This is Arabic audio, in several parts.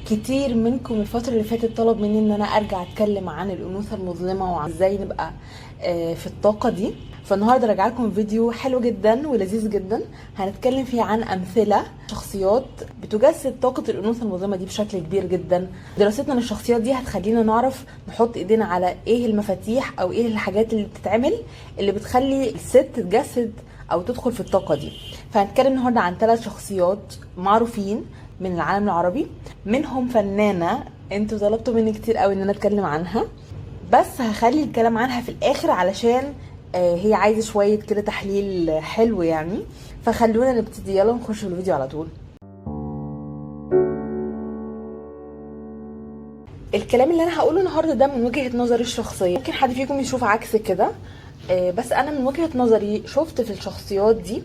كتير منكم الفترة اللي فاتت طلب مني ان انا ارجع اتكلم عن الانوثة المظلمة وعن ازاي نبقى في الطاقة دي. فالنهاردة راجع لكم فيديو حلو جدا ولذيذ جدا هنتكلم فيه عن امثلة شخصيات بتجسد طاقة الانوثة المظلمة دي بشكل كبير جدا. دراستنا للشخصيات دي هتخلينا نعرف نحط ايدينا على ايه المفاتيح او ايه الحاجات اللي بتتعمل اللي بتخلي الست تجسد او تدخل في الطاقة دي. فهنتكلم النهاردة عن 3 شخصيات معروفين من العالم العربي، منهم فنانة انتوا طلبتوا مني كتير قوي ان انا اتكلم عنها، بس هخلي الكلام عنها في الاخر علشان هي عايزة شوية كده تحليل حلو يعني. فخلونا نبتدي، يلا نخش في الفيديو على طول. الكلام اللي انا هقوله النهارده ده من وجهة نظري الشخصية، ممكن حد فيكم يشوف عكس كده، بس انا من وجهة نظري شفت في الشخصيات دي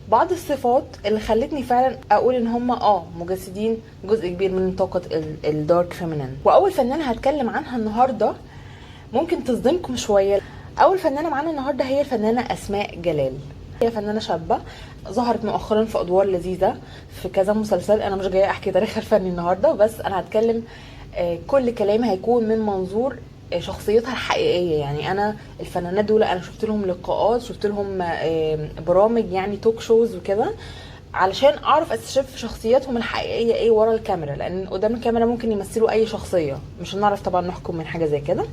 بعض الصفات اللي خلتني فعلا اقول ان هم مجسدين جزء كبير من طاقة الدارك فيمينين. واول فنانة هتكلم عنها النهاردة ممكن تصدمكم شوية. اول فنانة معانا النهاردة هي الفنانة اسماء جلال. هي فنانة شابة ظهرت مؤخرا في ادوار لذيذة في كذا مسلسل. انا مش جاية احكي تاريخها الفني النهاردة، بس انا هتكلم كل كلامي هيكون من منظور شخصيتها الحقيقيه. يعني انا الفنانات دول انا شفت لهم لقاءات، شفت لهم برامج يعني توك شوز وكده، علشان اعرف استشف شخصياتهم الحقيقيه ايه ورا الكاميرا، لان قدام الكاميرا ممكن يمثلوا اي شخصيه، مش هنعرف طبعا نحكم من حاجه زي كده،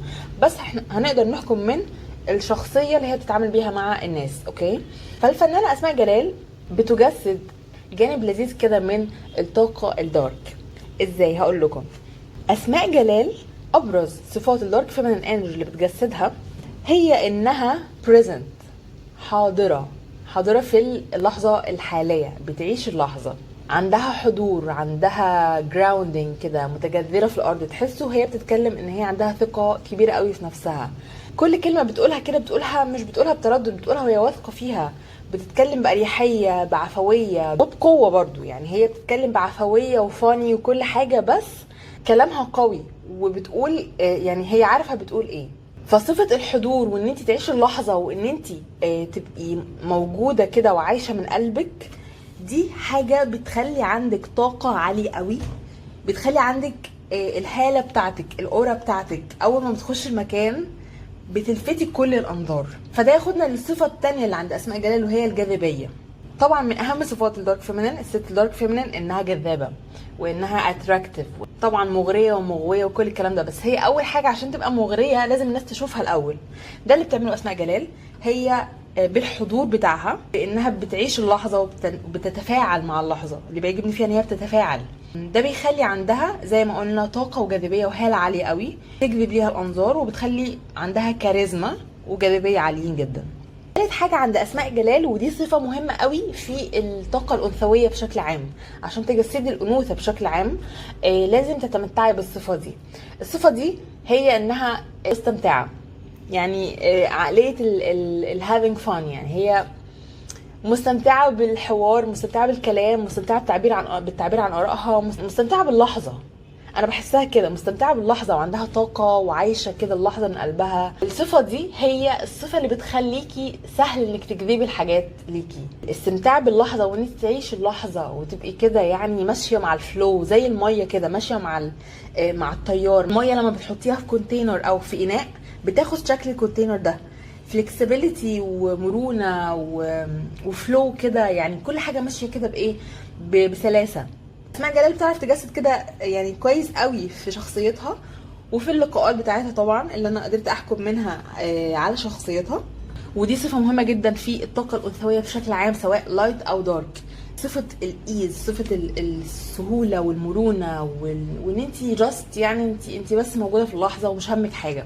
بس احنا هنقدر نحكم من الشخصيه اللي هي بتتعامل بيها مع الناس. اوكي، فالفنانه اسماء جلال بتجسد جانب لذيذ كده من الطاقه الدارك. ازاي؟ هقول لكم. اسماء جلال ابرز صفات الدارك فيمينين انرجي اللي بتجسدها هي انها بريزنت، حاضره في اللحظه الحاليه، بتعيش اللحظه، عندها حضور، عندها جراوندنج كده، متجذره في الارض. تحسوا هي بتتكلم ان هي عندها ثقه كبيره قوي في نفسها. كل كلمه بتقولها كده بتقولها، مش بتقولها بتردد، بتقولها وهي واثقه فيها. بتتكلم بأريحية، بعفوية، بقوة برضو. يعني هي بتتكلم بعفوية وفاني وكل حاجة، بس كلامها قوي وبتقول يعني هي عارفة بتقول ايه. فصفة الحضور وان انت تعيشي اللحظة وان انت تبقي موجودة كده وعايشة من قلبك، دي حاجة بتخلي عندك طاقة عالية قوي، بتخلي عندك الهالة بتاعتك، الأورا بتاعتك اول ما بتخش المكان بتلفتي كل الانظار. فده ياخدنا للصفه الثانيه اللي عند اسماء جلال، وهي الجاذبيه. طبعا من اهم صفات الدارك فيمينين، الست الدارك فيمينين، انها جذابه وانها اتراكتيف، طبعا مغريه ومغويه وكل الكلام ده. بس هي اول حاجه عشان تبقى مغريه لازم الناس تشوفها الاول. ده اللي بتعمله اسماء جلال، هي بالحضور بتاعها، بانها بتعيش اللحظه وبتتفاعل مع اللحظه. اللي بيعجبني فيها ان هي بتتفاعل، ده بيخلي عندها زي ما قلنا طاقه وجاذبيه وهاله عاليه قوي، تجذب ليها الانظار، وبتخلي عندها كاريزما وجاذبيه عاليين جدا. ثالث حاجه عند اسماء جلال، ودي صفه مهمه قوي في الطاقه الانثويه بشكل عام، عشان تجسدي الانوثه بشكل عام لازم تتمتعي بالصفه دي. الصفه دي هي انها مستمتعه، يعني عقليه الهافينج فان. يعني هي مستمتعه بالحوار، مستمتعه بالكلام، مستمتعه بالتعبير عن ارائها، مستمتعه باللحظه. انا بحسها كده مستمتعه باللحظه وعندها طاقه وعايشه كده اللحظه من قلبها. الصفه دي هي الصفه اللي بتخليكي سهل انك تجذبي الحاجات ليكي. الاستمتاع باللحظه وانك تعيشي اللحظه وتبقي كده يعني ماشيه مع الفلو، زي الميه كده ماشيه مع التيار. الميه لما بتحطيها في كونتينر او في اناء بتاخد شكل الكونتينر ده، فلكسبيليتي ومرونه وفلو كده، يعني كل حاجه ماشيه كده بايه، بسلاسه. اسماء جلال بتعرف تجسد كده يعني كويس قوي في شخصيتها وفي اللقاءات بتاعتها طبعا اللي انا قدرت احكم منها على شخصيتها. ودي صفه مهمه جدا في الطاقه الانثويه بشكل عام، سواء لايت او دارك. صفه الايز، صفه السهوله والمرونه وان انت جاست يعني انت بس موجوده في اللحظه ومش همك حاجه.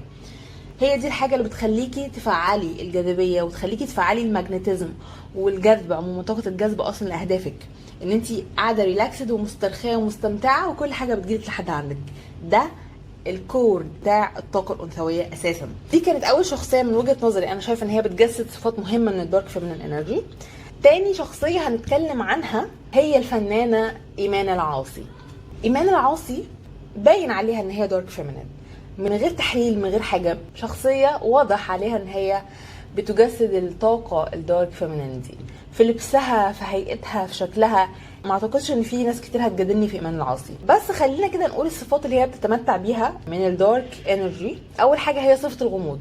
هي دي الحاجه اللي بتخليكي تفعلي الجاذبيه وتخليكي تفعلي الماجنتيزم والجذب عموما. طاقه الجذب اصلا لاهدافك ان انت قاعده ريلاكسد ومسترخيه ومستمتعه وكل حاجه بتجيلك لحد عندك. ده الكور بتاع الطاقه الانثويه اساسا. دي كانت اول شخصيه من وجهه نظري انا شايفه ان هي بتجسد صفات مهمه من الدارك فيمينين انرجي. تاني شخصيه هنتكلم عنها هي الفنانه ايمان العاصي. ايمان العاصي باين عليها ان هي دارك فيمينين من غير تحليل، من غير حاجه، شخصيه واضح عليها ان هي بتجسد الطاقه الدارك فيمينين دي في لبسها، في هيئتها، في شكلها. ما اعتقدش ان في ناس كتير هتجادلني في ايمان العاصي. بس خلينا كده نقول الصفات اللي هي بتتمتع بيها من الدارك انرجي. اول حاجه هي صفه الغموض،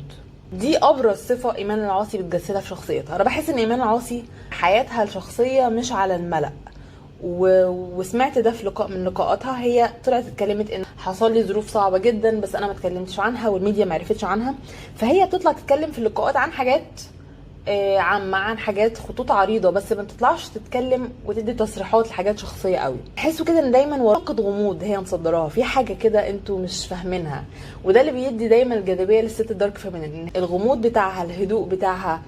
دي ابرز صفه ايمان العاصي بتجسدها في شخصيتها. انا بحس ان ايمان العاصي حياتها الشخصيه مش على الملأ، وسمعت ده في لقاء من لقاءاتها. هي طلعت اتكلمت ان حصل لي ظروف صعبه جدا بس انا ما اتكلمتش عنها والميديا ما عرفتش عنها. فهي بتطلع تتكلم في اللقاءات عن حاجات عامة، عن حاجات خطوط عريضة، بس ما تطلعش تتكلم وتدي تصريحات لحاجات شخصية قوي. تحسوا كده ان دايما وراقة غموض هي مصدراها، في حاجة كده انتوا مش فاهمينها، وده اللي بيدي دايما الجاذبية للست الدارك فيمينين. الغموض بتاعها، الهدوء بتاعها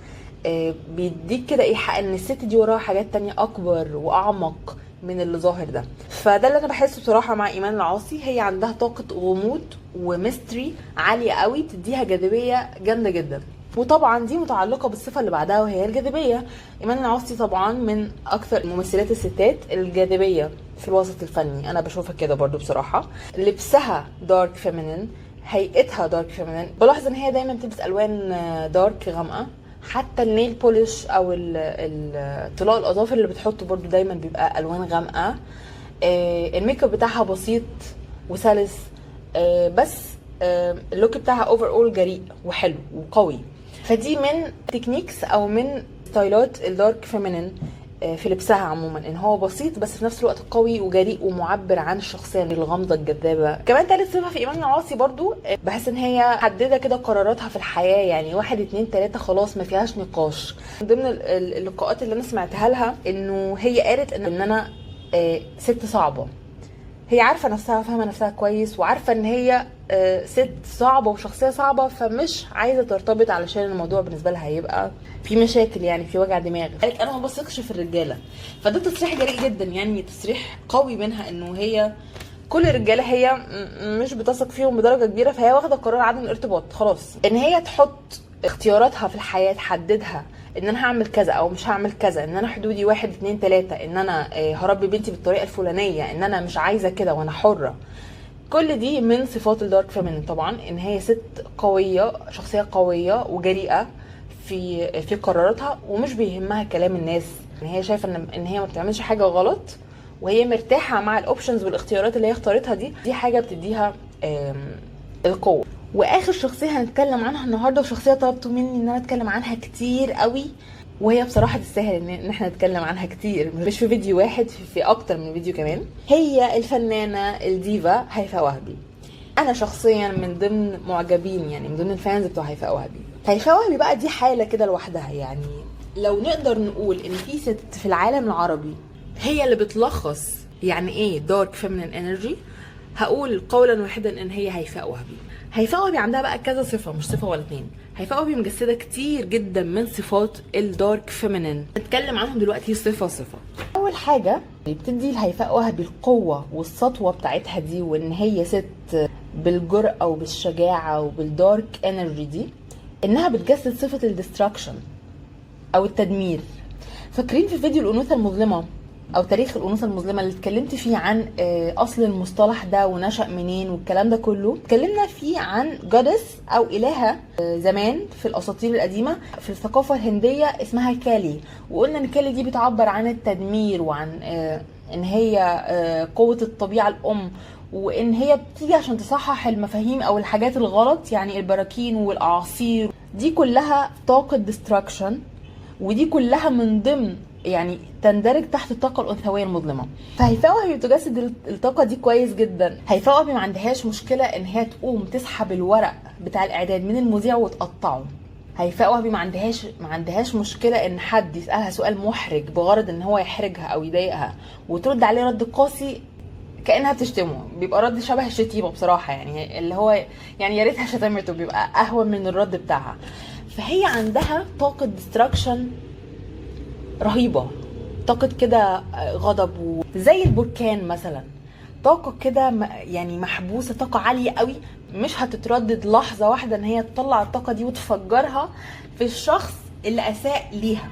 بيديك كده ايحاء ان الست دي وراها حاجات تانية اكبر واعمق من اللي ظاهر ده. فده اللي انا بحسه بصراحه مع ايمان العاصي. هي عندها طاقه غموض وميستري عاليه قوي، بتديها جاذبيه جامده جدا. وطبعا دي متعلقه بالصفه اللي بعدها وهي الجاذبيه. ايمان العاصي طبعا من اكثر ممثلات الستات الجاذبيه في الوسط الفني، انا بشوفها كده برضو بصراحه. لبسها دارك فيمينين، هيئتها دارك فيمينين، بلاحظ ان هي دايما بتلبس الوان دارك غامقه. حتى النيل بوليش او طلاء الاظافر اللي بتحطه برضو دايما بيبقى الوان غامقه. الميك اب بتاعها بسيط وسلس، بس اللوك بتاعها اوفر اول جريء وحلو وقوي. فدي من تكنيكس او من ستايلات الدارك فيمينين في لبسها عموما، ان هو بسيط بس في نفس الوقت قوي وجريء ومعبر عن الشخصيه الغامضه الجذابه. كمان تالت صفه في ايمان العاصي برضو بحس ان هي محدده كده قراراتها في الحياه، يعني 1 2 3 خلاص ما فيهاش نقاش. من ضمن اللقاءات اللي انا سمعتها لها انه هي قالت ان انا ست صعبه. هي عارفه نفسها، فاهمه نفسها كويس، وعارفه ان هي ست صعبه وشخصيه صعبه، فمش عايزه ترتبط علشان الموضوع بالنسبه لها هيبقى في مشاكل، يعني في وجع دماغ. قالت انا ما بثقش في الرجاله. فده تصريح جريء جدا، يعني تصريح قوي منها انه هي كل الرجاله هي مش بتثق فيهم بدرجه كبيره، فهي واخده قرار عدم الارتباط خلاص. ان هي تحط اختياراتها في الحياه، تحددها ان انا هعمل كذا او مش هعمل كذا، ان انا حدودي 1 2 3، ان انا هربي بنتي بالطريقه الفلانيه، ان انا مش عايزه كده وانا حره. كل دي من صفات الدارك فيمينين طبعا، ان هي ست قويه، شخصيه قويه وجريئه في قراراتها، ومش بيهمها كلام الناس. ان هي شايفه ان هي ما بتعملش حاجه غلط، وهي مرتاحه مع الاوبشنز والاختيارات اللي هي اختارتها. دي حاجه بتديها القوه. واخر شخصيه هنتكلم عنها النهارده، وشخصيه طلبتوا مني ان انا اتكلم عنها كتير قوي، وهي بصراحه تستاهل ان احنا نتكلم عنها كتير، مش في فيديو واحد، في اكتر من فيديو كمان. هي الفنانه الديفا هيفاء وهبي. انا شخصيا من ضمن معجبين، يعني من ضمن الفانز بتوع هيفاء وهبي. هيفاء وهبي بقى دي حاله كده لوحدها، يعني لو نقدر نقول ان في ست في العالم العربي هي اللي بتلخص يعني ايه دارك فيمينين انرجي، هقول قولا واحدا ان هي هيفاء وهبي. هيفاء وهبي عندها بقى كذا صفه، مش صفه ولا اتنين. هيفاء وهبي مجسده كتير جدا من صفات الدارك فيمينين، نتكلم عنهم دلوقتي صفه صفه. اول حاجه بتدي لهيفاء وهبي القوه والسطوه بتاعتها دي، وان هي ست بالجرأه وبالشجاعه وبالدارك انرجي دي، انها بتجسد صفه الديستراكشن او التدمير. فاكرين في فيديو الانوثه المظلمه او تاريخ الانوثه المظلمه اللي اتكلمت فيه عن اصل المصطلح ده ونشأ منين والكلام ده كله؟ اتكلمنا فيه عن جادس او الهه زمان في الاساطير القديمه في الثقافه الهنديه اسمها كالي، وقلنا ان كالي دي بتعبر عن التدمير، وعن ان هي قوه الطبيعه الام، وان هي بتيجي عشان تصحح المفاهيم او الحاجات الغلط، يعني البراكين والاعاصير دي كلها طاقه ديستراكشن، ودي كلها من ضمن يعني تندرج تحت الطاقه الانثويه المظلمه. فهيفاء وهبي بتجسد الطاقه دي كويس جدا. هيفاء وهبي ما عندهاش مشكله ان هي تقوم تسحب الورق بتاع الاعداد من المذيع وتقطعه. هيفاء وهبي ما عندهاش مشكله ان حد يسالها سؤال محرج بغرض ان هو يحرجها او يضايقها وترد عليه رد قاسي كانها بتشتمه. بيبقى رد شبه الشتيمه بصراحه، يعني اللي هو يعني يا ريتها شتمته، بيبقى اهون من الرد بتاعها. فهي عندها طاقه ديستراكشن رهيبه، طاقه كده غضب زي البركان مثلا، طاقه كده يعني محبوسه، طاقه عاليه قوي مش هتتردد لحظه واحده ان هي تطلع الطاقه دي وتفجرها في الشخص اللي اساء ليها.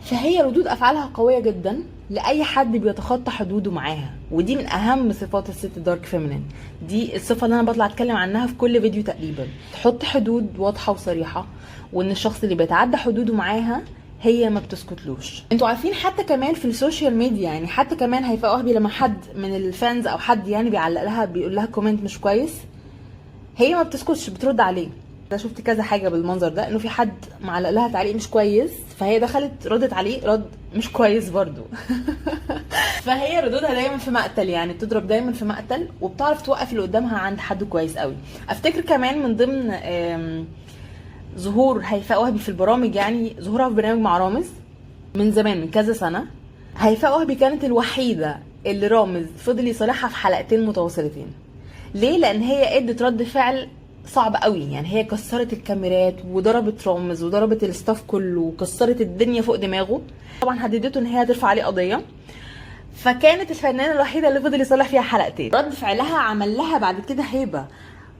فهي ردود افعالها قويه جدا لاي حد بيتخطى حدوده معاها، ودي من اهم صفات الست الدارك فيمينين. دي الصفه اللي انا بطلع اتكلم عنها في كل فيديو تقريبا، تحط حدود واضحه وصريحه، وان الشخص اللي بيتعدى حدوده معاها هي ما بتسكتلوش. انتوا عارفين حتى كمان في السوشيال ميديا، يعني حتى كمان هيفاء وهبي لما حد من الفانز او حد يعني بيعلق لها بيقول لها كومنت مش كويس، هي ما بتسكتش، بترد عليه. انا شفت كذا حاجه بالمنظر ده، انه في حد معلق لها تعليق مش كويس، فهي دخلت ردت عليه رد مش كويس برضو. فهي ردودها دايما في مقتل، يعني بتضرب دايما في مقتل، وبتعرف توقف اللي قدامها عند حد كويس قوي. افتكر كمان من ضمن ظهور هيفاء وهبي في البرامج، يعني ظهورها في برنامج مع رامز من زمان، من كذا سنه، هيفاء وهبي كانت الوحيده اللي رامز فضل يصالحها في حلقتين متواصلتين. ليه؟ لان هي ادت رد فعل صعب قوي، يعني هي كسرت الكاميرات وضربت رامز وضربت الستاف كله وكسرت الدنيا فوق دماغه. طبعا هددته ان هي هترفع عليه قضيه، فكانت الفنانه الوحيده اللي فضل يصالح فيها حلقتين. رد فعلها عمل لها بعد كده هيبه،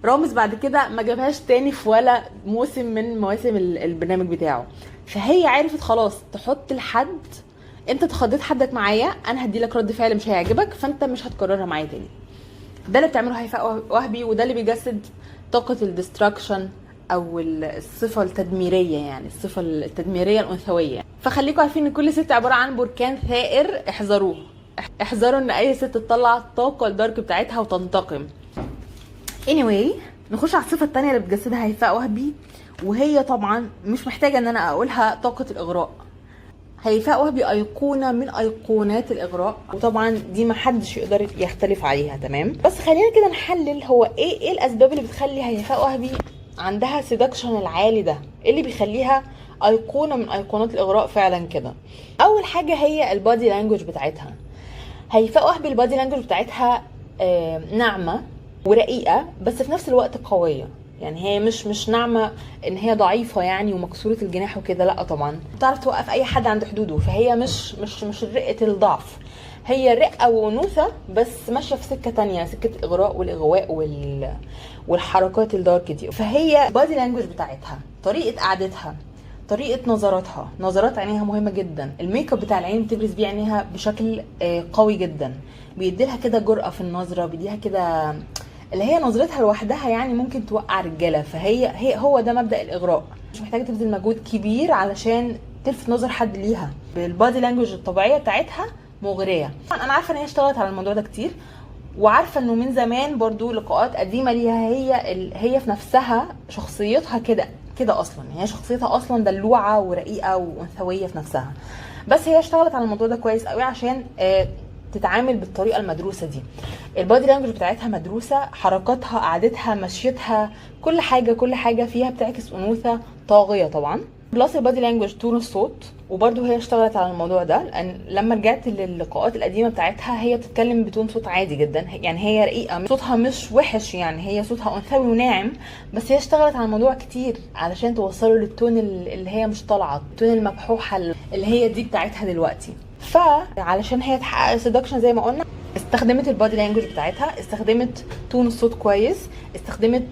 رامز بعد كده ما جابهاش تاني في ولا موسم من مواسم البرنامج بتاعه. فهي عرفت خلاص تحط الحد، انت تخضيت حدك معايا، انا هدي لك رد فعل مش هيعجبك، فانت مش هتكررها معايا تاني. ده اللي بتعمله هيفاء وهبي، وده اللي بيجسد طاقة الديستراكشن او الصفة التدميرية، يعني الصفة التدميرية الانثوية. فخليكم عارفين ان كل ست عبارة عن بركان ثائر، احذروه، احذروا ان اي ست تطلع الطاقة الدارك بتاعتها وتنتقم. anyway نخش على الصفة التانية اللي بتجسدها هيفاء وهبي، وهي طبعا مش محتاجة ان انا اقولها، طاقة الاغراء. هيفاء وهبي ايقونه من ايقونات الاغراء، وطبعا دي ما حدش يقدر يختلف عليها، تمام. بس خلينا كده نحلل هو ايه الاسباب اللي بتخلي هيفاء وهبي عندها سيدكشن العالي ده، ايه اللي بيخليها ايقونه من ايقونات الاغراء فعلا كده. اول حاجه هي البادي لانجوج بتاعتها. هيفاء وهبي البادي لانجوج بتاعتها ناعمه ورقيقه، بس في نفس الوقت قويه. يعني هي مش ناعمه ان هي ضعيفه يعني ومكسوره الجناح وكده، لا طبعا بتعرف توقف اي حد عند حدوده. فهي مش رقه الضعف، هي رقه وانوثه بس ماشيه في سكه تانية، سكه الاغراء والاغواء والحركات الدارك دي. فهي بادي لانجوج بتاعتها، طريقه قعدتها، طريقه نظراتها، نظرات عينيها مهمه جدا. الميك اب بتاع العين بتبرز بيه عينيها بشكل قوي جدا، بيديلها كده جرأة في النظره، بيديها كده اللي هي نظرتها لوحدها يعني ممكن توقع رجاله. فهي هو ده مبدأ الاغراء، مش محتاجه تبذل مجهود كبير علشان تلفت نظر حد ليها. بالبادي لانجوج الطبيعيه بتاعتها مغريه. انا عارفه ان هي اشتغلت على الموضوع ده كتير، وعارفه انه من زمان برضو لقاءات قديمه ليها هي في نفسها شخصيتها كده اصلا، هي شخصيتها اصلا دلوعه ورقيقه وانثويه في نفسها. بس هي اشتغلت على الموضوع ده كويس قوي عشان تتعامل بالطريقه المدروسه دي. البادي لانجوج بتاعتها مدروسه، حركاتها، قعدتها، مشيتها، كل حاجه فيها بتعكس انوثه طاغيه طبعا. بلس البادي لانجوج تون الصوت، وبرده هي اشتغلت على الموضوع ده، لان لما رجعت للقاءات القديمه بتاعتها هي بتتكلم بتون صوت عادي جدا، يعني هي رقيقه، صوتها مش وحش، يعني هي صوتها انثوي وناعم، بس هي اشتغلت على الموضوع كتير علشان توصله للتون اللي هي مش طالعه، التون المبحوحه اللي هي دي بتاعتها دلوقتي. فعلشان هي تحقق سيدكشن زي ما قلنا، استخدمت البادي لانجوج بتاعتها، استخدمت تون الصوت كويس، استخدمت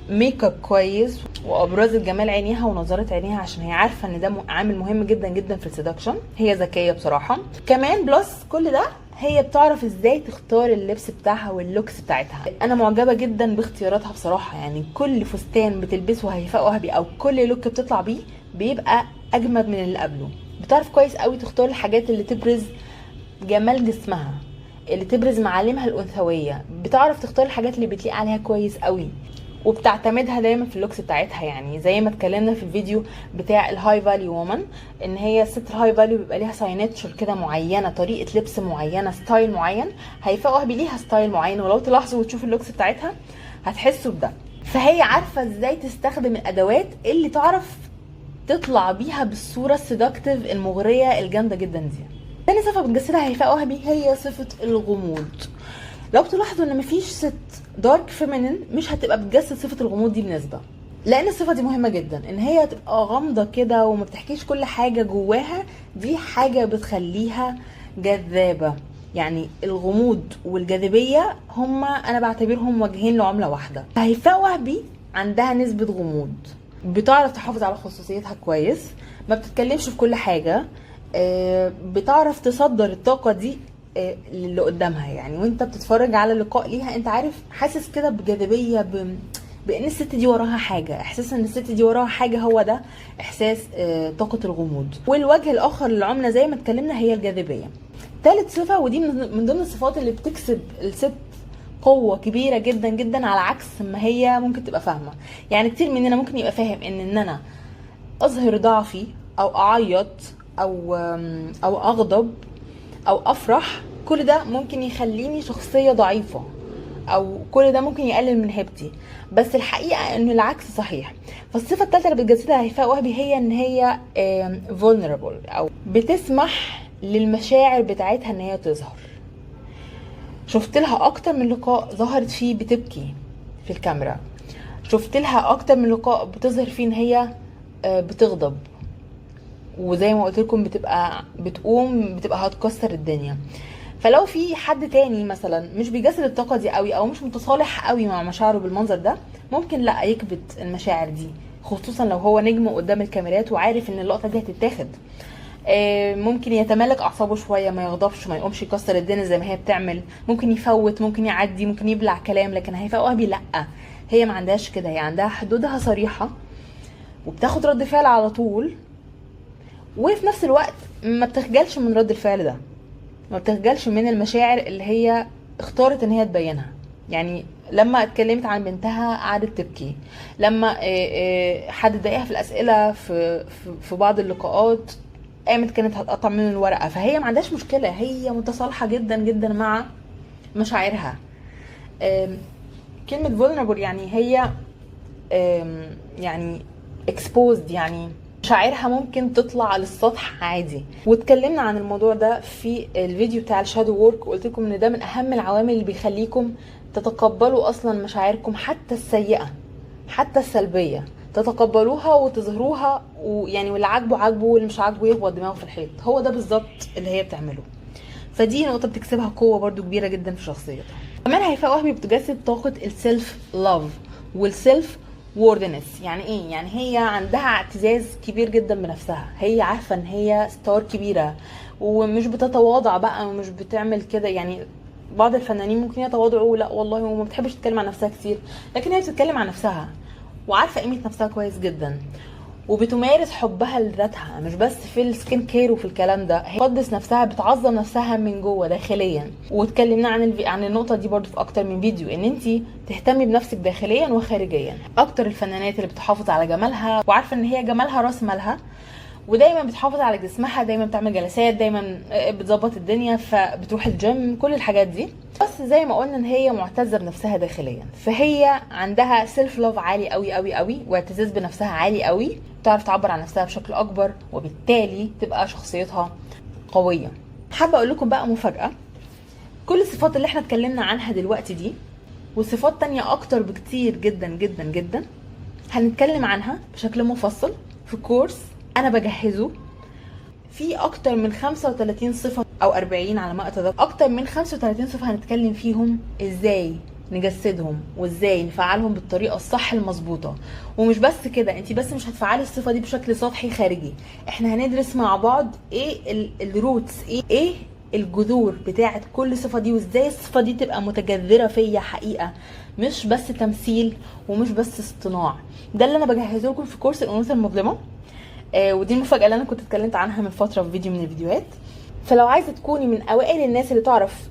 ميك اب كويس، وابرزت جمال عينيها ونظرات عينيها، عشان هي عارفه ان ده عامل مهم جدا جدا في السيدكشن. هي ذكيه بصراحه كمان. بلس كل ده هي بتعرف ازاي تختار اللبس بتاعها واللوكس بتاعتها. انا معجبه جدا باختياراتها بصراحه، يعني كل فستان بتلبسه هيفاء وهبي او كل لوك بتطلع بيه بيبقى اجمد من اللي قبله. بتعرف كويس قوي تختار الحاجات اللي تبرز جمال جسمها، اللي تبرز معالمها الانثويه، بتعرف تختار الحاجات اللي بتليق عليها كويس قوي، وبتعتمدها دايما في اللوكس بتاعتها. يعني زي ما اتكلمنا في الفيديو بتاع الهاي فاليو وومن، ان هي الست الهاي فاليو بيبقى ليها ساينتشر كده معينه، طريقه لبس معينه، ستايل معين. هيفاء وهبي ليها ستايل معين، ولو تلاحظوا وتشوفوا اللوكس بتاعتها هتحسوا بده. فهي عارفه ازاي تستخدم الادوات اللي تعرف تطلع بيها بالصوره السيدكتيف المغريه الجامده جدا دي. تاني صفه بتجسدها هيفاء وهبي هي صفه الغموض. لو تلاحظوا ان مفيش ست دارك فيمينين مش هتبقى بتجسد صفه الغموض دي بنسبه، لان الصفه دي مهمه جدا، ان هي تبقى غامضه كده وما بتحكيش كل حاجه جواها. دي حاجه بتخليها جذابه. يعني الغموض والجاذبيه هما انا بعتبرهم وجهين لعمله واحده. هيفاء وهبي عندها نسبه غموض، بتعرف تحافظ على خصوصيتها كويس، ما بتتكلمش في كل حاجه، بتعرف تصدر الطاقه دي اللي قدامها. يعني وانت بتتفرج على اللقاء ليها انت عارف، حاسس كده بجاذبيه، بان الست دي وراها حاجه. احساس ان الست دي وراها حاجه هو ده احساس طاقه الغموض. والوجه الاخر للعمله زي ما اتكلمنا هي الجاذبيه. ثالث صفه، ودي من ضمن الصفات اللي بتكسب الست قوه كبيره جدا جدا على عكس ما هي ممكن تبقى فاهمه. يعني كتير مننا ممكن يبقى فاهم ان انا اظهر ضعفي او اعيط او اغضب او افرح، كل ده ممكن يخليني شخصيه ضعيفه، او كل ده ممكن يقلل من هيبتي. بس الحقيقه ان العكس صحيح. فالصفه الثالثه اللي بتجسدها هيفاء وهبي هي ان هي vulnerable، او بتسمح للمشاعر بتاعتها ان هي تظهر. شفت لها اكتر من لقاء ظهرت فيه بتبكي في الكاميرا، شفت لها اكتر من لقاء بتظهر فيه ان هي بتغضب، وزي ما قلت لكم بتبقى هتكسر الدنيا. فلو في حد تاني مثلا مش بيجسد الطاقه دي قوي، او مش متصالح قوي مع مشاعره بالمنظر ده، ممكن لا يكبت المشاعر دي، خصوصا لو هو نجم قدام الكاميرات وعارف ان اللقطه دي هتتاخد. ممكن يتمالك اعصابه شويه، ما يغضبش، ما يقومش يكسر الدنيا زي ما هي بتعمل، ممكن يفوت، ممكن يعدي، ممكن يبلع كلام. لكن هيفاء وهبي لا، هي ما عندهاش كده، هي عندها حدودها صريحه وبتاخد رد فعل على طول، وفي نفس الوقت ما بتخجلش من رد الفعل ده، ما بتخجلش من المشاعر اللي هي اختارت ان هي تبينها. يعني لما اتكلمت عن بنتها قعدت تبكي، لما حد ضايقها في الاسئله في بعض اللقاءات قامت كانت هتقطع منه الورقه. فهي ما عندهاش مشكله، هي متصالحه جدا جدا مع مشاعرها. كلمه vulnerable يعني هي يعني exposed، يعني مشاعرها ممكن تطلع للسطح عادي. واتكلمنا عن الموضوع ده في الفيديو بتاع الشادو وورك، وقلت لكم ان ده من اهم العوامل اللي بيخليكم تتقبلوا اصلا مشاعركم، حتى السيئه حتى السلبيه، تتقبلوها وتظهروها، ويعني واللي عاجبه عاجبه واللي مش عاجبه يخبط دماغه في الحيط. هو ده بالظبط اللي هي بتعمله. فدي نقطه بتكسبها قوه برضو كبيره جدا في شخصيتها. كمان هيفاء وهبي بتجسد طاقه السيلف لاف والسيلف ووردنس. يعني ايه؟ يعني هي عندها اعتزاز كبير جدا بنفسها، هي عارفه ان هي ستار كبيره ومش بتتواضع بقى ومش بتعمل كده. يعني بعض الفنانين ممكن يتواضعوا، لا والله وما بتحبش تتكلم عن نفسها كتير، لكن هي بتتكلم عن نفسها وعارفه قيمه نفسها كويس جدا، وبتمارس حبها لذاتها مش بس في السكين كير وفي الكلام ده، هي بتقدس نفسها، بتعظم نفسها من جوه داخليا. واتكلمنا عن النقطه دي برضو في اكتر من فيديو، ان انت تهتمي بنفسك داخليا وخارجيا. اكتر الفنانات اللي بتحافظ على جمالها وعارفه ان هي جمالها راس مالها، ودايما بتحافظ على جسمها، دايما بتعمل جلسات، دايما بتظبط الدنيا، فبتروح الجيم، كل الحاجات دي. بس زي ما قلنا ان هي معتزه بنفسها داخليا، فهي عندها سيلف لاف عالي قوي قوي قوي، واعتزاز بنفسها عالي قوي، بتعرف تعبر عن نفسها بشكل اكبر، وبالتالي تبقى شخصيتها قويه. حابه اقول لكم بقى مفاجاه، كل الصفات اللي احنا اتكلمنا عنها دلوقتي دي وصفات تانية اكتر بكتير جدا جدا جدا هنتكلم عنها بشكل مفصل في كورس انا بجهزه. في اكتر من 35 صفة او 40 على ما اتذكر، اكتر من 35 صفة هنتكلم فيهم ازاي نجسدهم وازاي نفعلهم بالطريقة الصح المظبوطة. ومش بس كده، انت بس مش هتفعلي الصفة دي بشكل سطحي خارجي، احنا هندرس مع بعض ايه الروتس، ايه الجذور بتاعت كل صفة دي، وازاي الصفة دي تبقى متجذرة فيا حقيقة، مش بس تمثيل ومش بس اصطناع. ده اللي انا بجهزه لكم في كورس الانوثة المظلمة. ودي المفاجاه اللي انا كنت اتكلمت عنها من فتره في فيديو من الفيديوهات. فلو عايزه تكوني من اوائل الناس اللي تعرف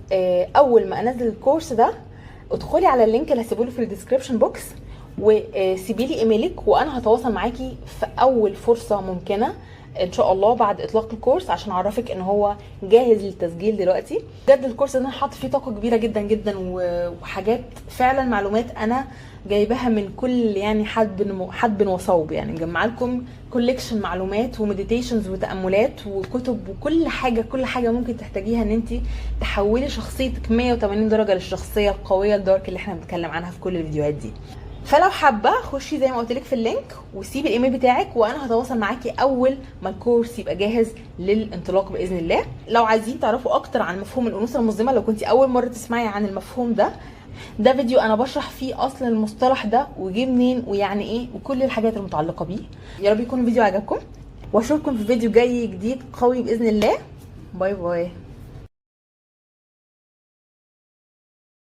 اول ما انزل الكورس ده، ادخلي على اللينك اللي هسيبه في الديسكربشن بوكس وسيبي لي ايميلك، وانا هتواصل معاكي في اول فرصه ممكنه ان شاء الله بعد اطلاق الكورس، عشان اعرفك ان هو جاهز للتسجيل دلوقتي. بجد الكورس ده انا حاطه فيه طاقه كبيره جدا جدا، وحاجات فعلا معلومات انا جايباها من كل يعني حد وصوب، يعني مجمعه لكم كوليكشن معلومات ومديتيشنز وتاملات وكتب وكل حاجه ممكن تحتاجيها ان انت تحولي شخصيتك 180 درجه للشخصيه القويه الدارك اللي احنا بنتكلم عنها في كل الفيديوهات دي. فلو حابه خشي زي ما قلت لك في اللينك وسيبي الايميل بتاعك، وانا هتواصل معاكي اول ما الكورس يبقى جاهز للانطلاق باذن الله. لو عايزين تعرفوا اكتر عن مفهوم الانوثه المظلمه، لو كنتي اول مره تسمعي عن المفهوم ده فيديو انا بشرح فيه اصلا المصطلح ده وجه منين ويعني ايه وكل الحاجات المتعلقه بيه. يا رب يكون الفيديو عجبكم، واشوفكم في فيديو جاي جديد قوي باذن الله. باي باي.